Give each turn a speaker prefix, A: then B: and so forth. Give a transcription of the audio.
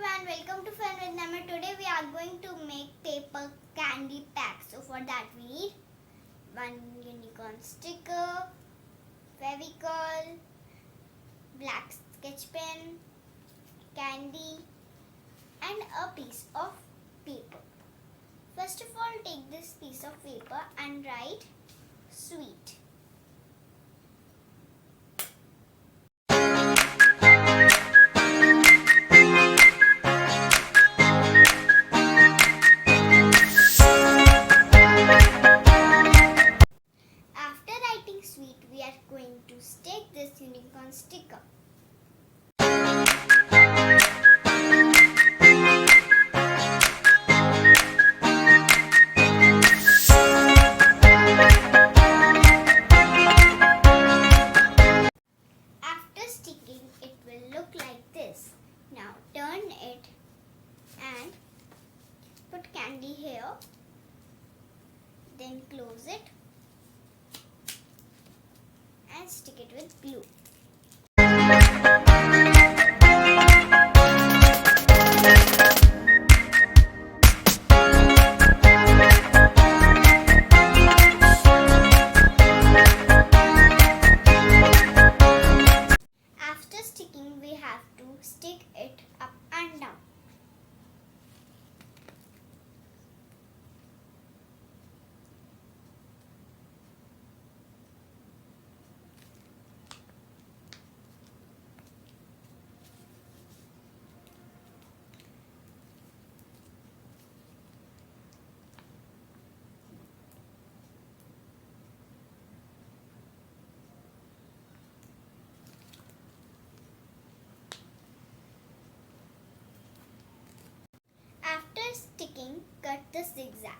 A: everyone, welcome to Fun with Nehmat. Today we are going to make paper candy packs. So for that we need one unicorn sticker, Fevicol, black sketch pen, candy and a piece of paper. First of all, take this piece of paper and write sweet. Sweet, we are going to stick this unicorn sticker. After sticking, it will look like this. Now turn it and put candy here. Then close it and stick it with glue. After sticking, we have to stick it up and down. After sticking, cut the zigzag.